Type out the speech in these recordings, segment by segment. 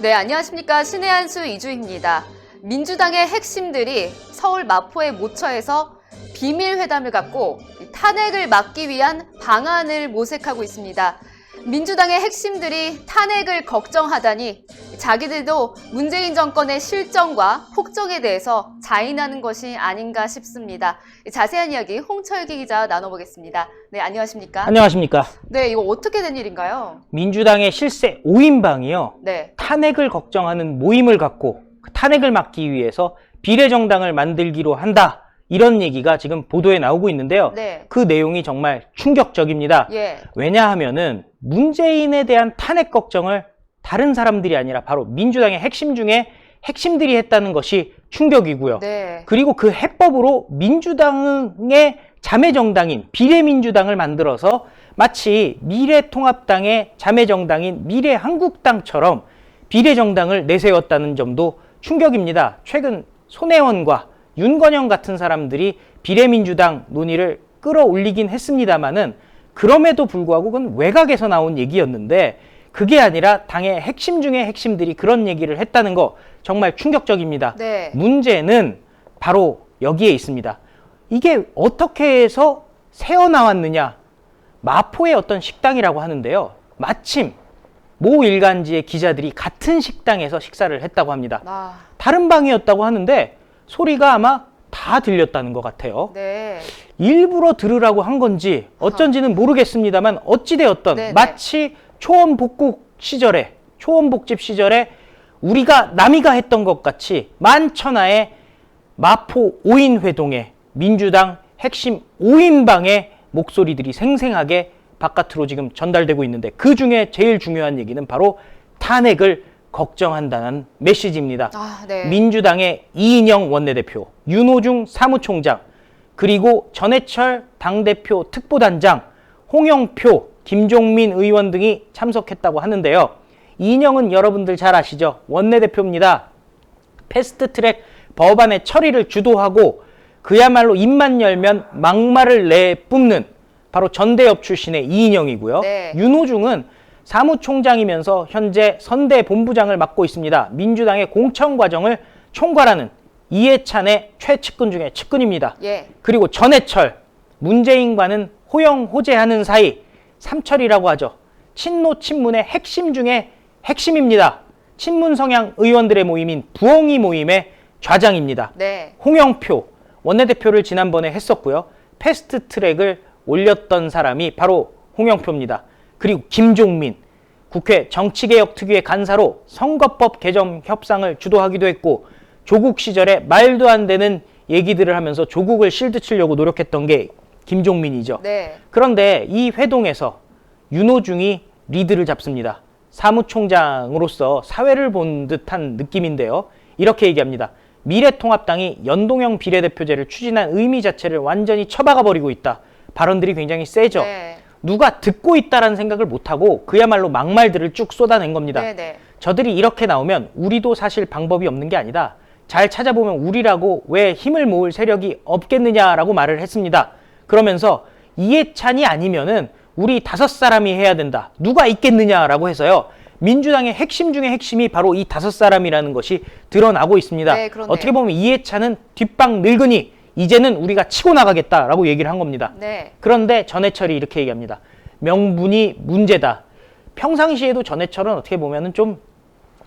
네, 안녕하십니까. 신의 한수 이주희입니다. 민주당의 핵심들이 서울 마포의 모처에서 비밀회담을 갖고 탄핵을 막기 위한 방안을 모색하고 있습니다. 민주당의 핵심들이 탄핵을 걱정하다니 자기들도 문재인 정권의 실정과 폭정에 대해서 자인하는 것이 아닌가 싶습니다. 자세한 이야기 홍철기 기자 나눠보겠습니다. 네, 안녕하십니까? 안녕하십니까? 네, 이거 어떻게 된 일인가요? 민주당의 실세 5인방이요. 네. 탄핵을 걱정하는 모임을 갖고 그 탄핵을 막기 위해서 비례정당을 만들기로 한다. 이런 얘기가 지금 보도에 나오고 있는데요. 네. 그 내용이 정말 충격적입니다. 예. 왜냐하면은 문재인에 대한 탄핵 걱정을 다른 사람들이 아니라 바로 민주당의 핵심 중에 핵심들이 했다는 것이 충격이고요. 네. 그리고 그 해법으로 민주당의 자매정당인 비례민주당을 만들어서 마치 미래통합당의 자매정당인 미래한국당처럼 비례정당을 내세웠다는 점도 충격입니다. 최근 손혜원과 윤건영 같은 사람들이 비례민주당 논의를 끌어올리긴 했습니다마는 그럼에도 불구하고 그건 외곽에서 나온 얘기였는데 그게 아니라 당의 핵심 중에 핵심들이 그런 얘기를 했다는 거 정말 충격적입니다. 네. 문제는 바로 여기에 있습니다. 이게 어떻게 해서 새어나왔느냐. 마포의 어떤 식당이라고 하는데요. 마침 모 일간지의 기자들이 같은 식당에서 식사를 했다고 합니다. 다른 방이었다고 하는데 소리가 아마 다 들렸다는 것 같아요. 네. 일부러 들으라고 한 건지 어쩐지는 모르겠습니다만 어찌되었던 네네. 마치 초원복국 시절에 초원복집 시절에 우리가 남이가 했던 것 같이 만천하의 마포 5인 회동에 민주당 핵심 5인방의 목소리들이 생생하게 바깥으로 지금 전달되고 있는데 그 중에 제일 중요한 얘기는 바로 탄핵을 걱정한다는 메시지입니다. 네. 민주당의 이인영 원내대표, 윤호중 사무총장, 그리고 전해철 당대표 특보단장, 홍영표, 김종민 의원 등이 참석했다고 하는데요. 이인영은 여러분들 잘 아시죠? 원내대표입니다. 패스트트랙 법안의 처리를 주도하고 그야말로 입만 열면 막말을 내뿜는 바로 전대협 출신의 이인영이고요. 네. 윤호중은 사무총장이면서 현재 선대본부장을 맡고 있습니다. 민주당의 공천 과정을 총괄하는 이해찬의 최측근 중에 측근입니다. 예. 그리고 전해철, 문재인과는 호영호재하는 사이, 삼철이라고 하죠. 친노 친문의 핵심 중에 핵심입니다. 친문 성향 의원들의 모임인 부엉이 모임의 좌장입니다. 네. 홍영표 원내대표를 지난번에 했었고요. 패스트트랙을 올렸던 사람이 바로 홍영표입니다. 그리고 김종민, 국회 정치개혁특위의 간사로 선거법 개정 협상을 주도하기도 했고 조국 시절에 말도 안 되는 얘기들을 하면서 조국을 실드치려고 노력했던 게 김종민이죠. 네. 그런데 이 회동에서 윤호중이 리드를 잡습니다. 사무총장으로서 사회를 본 듯한 느낌인데요. 이렇게 얘기합니다. 미래통합당이 연동형 비례대표제를 추진한 의미 자체를 완전히 처박아 버리고 있다. 발언들이 굉장히 세죠. 네. 누가 듣고 있다라는 생각을 못하고 그야말로 막말들을 쭉 쏟아낸 겁니다. 네네. 저들이 이렇게 나오면 우리도 사실 방법이 없는 게 아니다. 잘 찾아보면 우리라고 왜 힘을 모을 세력이 없겠느냐라고 말을 했습니다. 그러면서 이해찬이 아니면은 우리 5사람이 해야 된다. 누가 있겠느냐라고 해서요. 민주당의 핵심 중에 핵심이 바로 이 5사람이라는 것이 드러나고 있습니다. 네, 그러네요. 어떻게 보면 이해찬은 뒷방 늙은이, 이제는 우리가 치고 나가겠다라고 얘기를 한 겁니다. 네. 그런데 전해철이 이렇게 얘기합니다. 명분이 문제다. 평상시에도 전해철은 어떻게 보면은 좀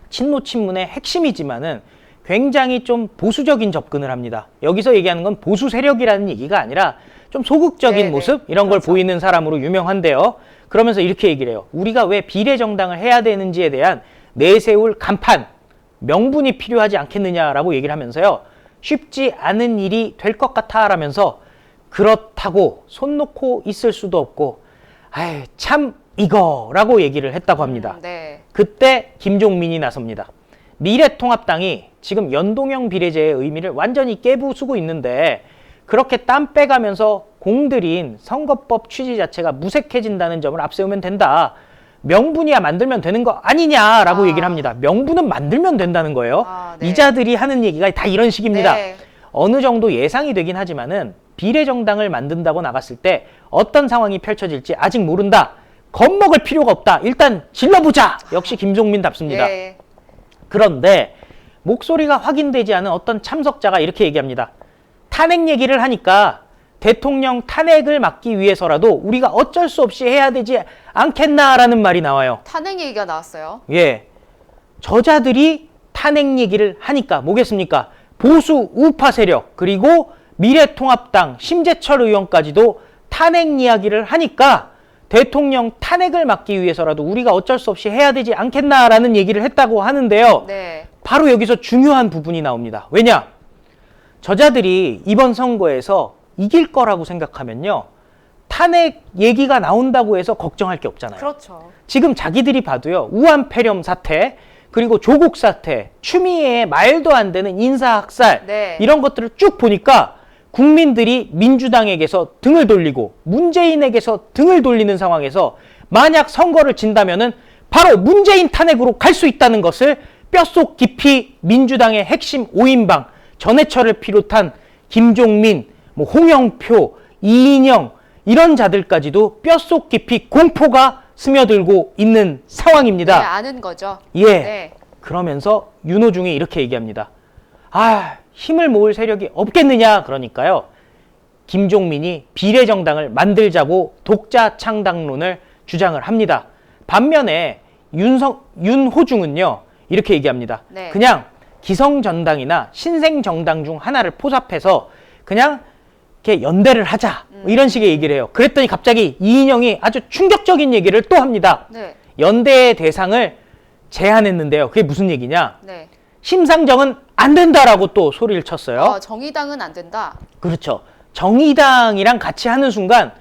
친노 친문의 핵심이지만은 굉장히 좀 보수적인 접근을 합니다. 여기서 얘기하는 건 보수 세력이라는 얘기가 아니라 좀 소극적인 네네. 모습 이런 걸 그렇죠. 보이는 사람으로 유명한데요. 그러면서 이렇게 얘기를 해요. 우리가 왜 비례정당을 해야 되는지에 대한 내세울 간판, 명분이 필요하지 않겠느냐라고 얘기를 하면서요. 쉽지 않은 일이 될 것 같아 라면서 그렇다고 손 놓고 있을 수도 없고 아유 참 이거라고 얘기를 했다고 합니다. 네. 그때 김종민이 나섭니다. 미래통합당이 지금 연동형 비례제의 의미를 완전히 깨부수고 있는데 그렇게 땀 빼가면서 공들인 선거법 취지 자체가 무색해진다는 점을 앞세우면 된다. 명분이야 만들면 되는 거 아니냐라고 얘기를 합니다. 명분은 만들면 된다는 거예요. 네. 이자들이 하는 얘기가 다 이런 식입니다. 네. 어느 정도 예상이 되긴 하지만은 비례정당을 만든다고 나갔을 때 어떤 상황이 펼쳐질지 아직 모른다. 겁먹을 필요가 없다. 일단 질러보자. 역시 김종민답습니다. 예. 그런데 목소리가 확인되지 않은 어떤 참석자가 이렇게 얘기합니다. 탄핵 얘기를 하니까 대통령 탄핵을 막기 위해서라도 우리가 어쩔 수 없이 해야 되지 않겠나라는 말이 나와요. 탄핵 얘기가 나왔어요. 예. 저자들이 탄핵 얘기를 하니까 뭐겠습니까? 보수 우파 세력 그리고 미래통합당 심재철 의원까지도 탄핵 이야기를 하니까 대통령 탄핵을 막기 위해서라도 우리가 어쩔 수 없이 해야 되지 않겠나라는 얘기를 했다고 하는데요. 네. 바로 여기서 중요한 부분이 나옵니다. 왜냐? 저자들이 이번 선거에서 이길 거라고 생각하면요. 탄핵 얘기가 나온다고 해서 걱정할 게 없잖아요. 그렇죠. 지금 자기들이 봐도요. 우한 폐렴 사태, 그리고 조국 사태, 추미애의 말도 안 되는 인사학살 네. 이런 것들을 쭉 보니까 국민들이 민주당에게서 등을 돌리고 문재인에게서 등을 돌리는 상황에서 만약 선거를 진다면은 바로 문재인 탄핵으로 갈 수 있다는 것을 뼛속 깊이 민주당의 핵심 5인방 전해철을 비롯한 김종민, 홍영표, 이인영 이런 자들까지도 뼛속 깊이 공포가 스며들고 있는 상황입니다. 네, 아는 거죠. 예. 네. 그러면서 윤호중이 이렇게 얘기합니다. 힘을 모을 세력이 없겠느냐 그러니까요. 김종민이 비례정당을 만들자고 독자 창당론을 주장을 합니다. 반면에 윤호중은요. 이렇게 얘기합니다. 네. 그냥 기성정당이나 신생정당 중 하나를 포섭해서 그냥 이렇게 연대를 하자 이런 식의 얘기를 해요. 그랬더니 갑자기 이인영이 아주 충격적인 얘기를 또 합니다. 네. 연대의 대상을 제안했는데요. 그게 무슨 얘기냐? 네. 심상정은 안 된다라고 또 소리를 쳤어요. 정의당은 안 된다. 그렇죠. 정의당이랑 같이 하는 순간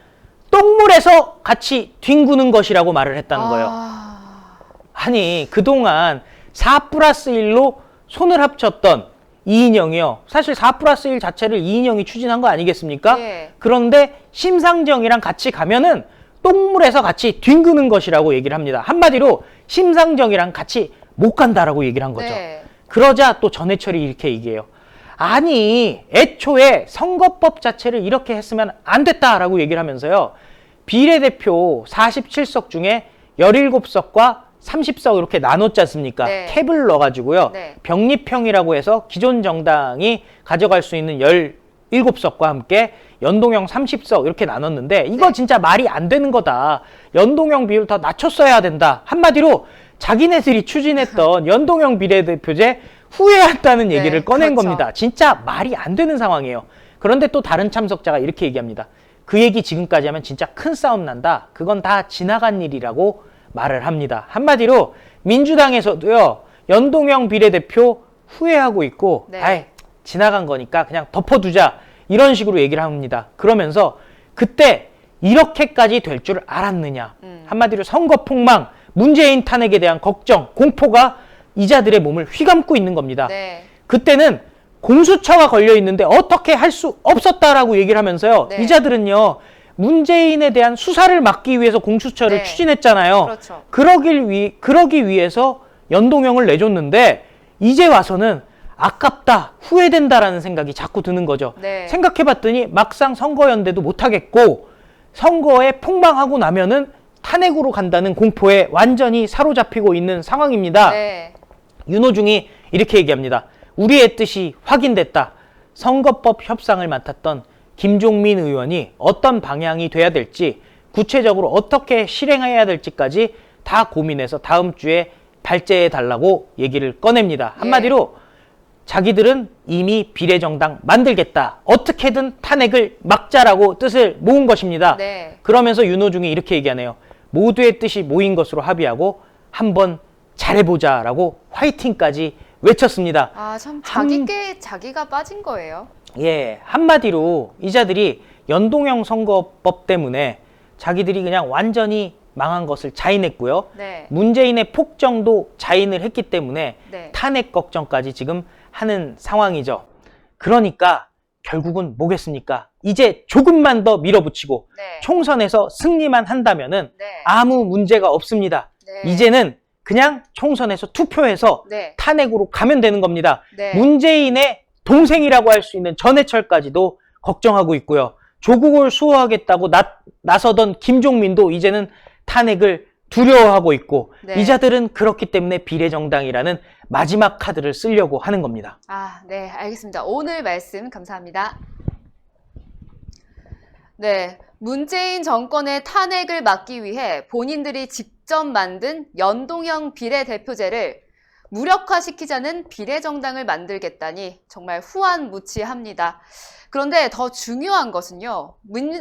똥물에서 같이 뒹구는 것이라고 말을 했다는 거예요. 아니 그동안 4+1로 손을 합쳤던 이인영이요. 사실 4+1 자체를 이인영이 추진한 거 아니겠습니까? 예. 그런데 심상정이랑 같이 가면은 똥물에서 같이 뒹구는 것이라고 얘기를 합니다. 한마디로 심상정이랑 같이 못 간다라고 얘기를 한 거죠. 네. 그러자 또 전해철이 이렇게 얘기해요. 아니 애초에 선거법 자체를 이렇게 했으면 안 됐다라고 얘기를 하면서요. 비례대표 47석 중에 17석과 30석 이렇게 나눴지 않습니까? 네. 캡을 넣어가지고요. 네. 병립형이라고 해서 기존 정당이 가져갈 수 있는 17석과 함께 연동형 30석 이렇게 나눴는데 이거 네. 진짜 말이 안 되는 거다. 연동형 비율 더 낮췄어야 된다. 한마디로 자기네들이 추진했던 연동형 비례대표제 후회한다는 얘기를 네, 꺼낸 그렇죠. 겁니다. 진짜 말이 안 되는 상황이에요. 그런데 또 다른 참석자가 이렇게 얘기합니다. 그 얘기 지금까지 하면 진짜 큰 싸움 난다. 그건 다 지나간 일이라고 말을 합니다. 한마디로 민주당에서도요. 연동형 비례대표 후회하고 있고 네. 지나간 거니까 그냥 덮어두자. 이런 식으로 얘기를 합니다. 그러면서 그때 이렇게까지 될 줄 알았느냐. 한마디로 선거 폭망, 문재인 탄핵에 대한 걱정, 공포가 이자들의 몸을 휘감고 있는 겁니다. 네. 그때는 공수처가 걸려 있는데 어떻게 할 수 없었다라고 얘기를 하면서요. 네. 이자들은요. 문재인에 대한 수사를 막기 위해서 공수처를 네. 추진했잖아요. 그렇죠. 그러기 위해서 연동형을 내줬는데 이제 와서는 아깝다, 후회된다라는 생각이 자꾸 드는 거죠. 네. 생각해봤더니 막상 선거연대도 못하겠고 선거에 폭망하고 나면은 탄핵으로 간다는 공포에 완전히 사로잡히고 있는 상황입니다. 네. 윤호중이 이렇게 얘기합니다. 우리의 뜻이 확인됐다. 선거법 협상을 맡았던 김종민 의원이 어떤 방향이 돼야 될지 구체적으로 어떻게 실행해야 될지까지 다 고민해서 다음 주에 발제해달라고 얘기를 꺼냅니다. 한마디로 자기들은 이미 비례정당 만들겠다. 어떻게든 탄핵을 막자라고 뜻을 모은 것입니다. 네. 그러면서 윤호중이 이렇게 얘기하네요. 모두의 뜻이 모인 것으로 합의하고 한번 잘해보자라고 화이팅까지 외쳤습니다. 참 자기께 자기가 빠진 거예요. 예, 한마디로 이자들이 연동형 선거법 때문에 자기들이 그냥 완전히 망한 것을 자인했고요. 네. 문재인의 폭정도 자인을 했기 때문에 네. 탄핵 걱정까지 지금 하는 상황이죠. 그러니까 결국은 뭐겠습니까? 이제 조금만 더 밀어붙이고 네. 총선에서 승리만 한다면은 네. 아무 문제가 없습니다. 네. 이제는 그냥 총선에서 투표해서 네. 탄핵으로 가면 되는 겁니다. 네. 문재인의 동생이라고 할 수 있는 전해철까지도 걱정하고 있고요. 조국을 수호하겠다고 나서던 김종민도 이제는 탄핵을 두려워하고 있고 네. 이 자들은 그렇기 때문에 비례정당이라는 마지막 카드를 쓰려고 하는 겁니다. 네, 알겠습니다. 오늘 말씀 감사합니다. 네, 문재인 정권의 탄핵을 막기 위해 본인들이 직접 만든 연동형 비례대표제를 무력화시키자는 비례정당을 만들겠다니 정말 후안무치합니다. 그런데 더 중요한 것은요,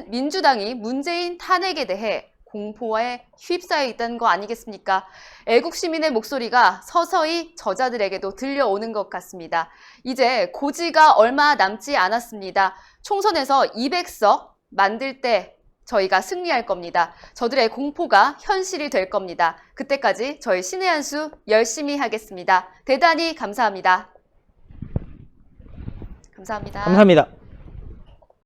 민주당이 문재인 탄핵에 대해 공포에 휩싸여 있다는 거 아니겠습니까? 애국 시민의 목소리가 서서히 저자들에게도 들려오는 것 같습니다. 이제 고지가 얼마 남지 않았습니다. 총선에서 200석 만들 때 저희가 승리할 겁니다. 저들의 공포가 현실이 될 겁니다. 그때까지 저희 신의 한 수 열심히 하겠습니다. 대단히 감사합니다. 감사합니다. 감사합니다.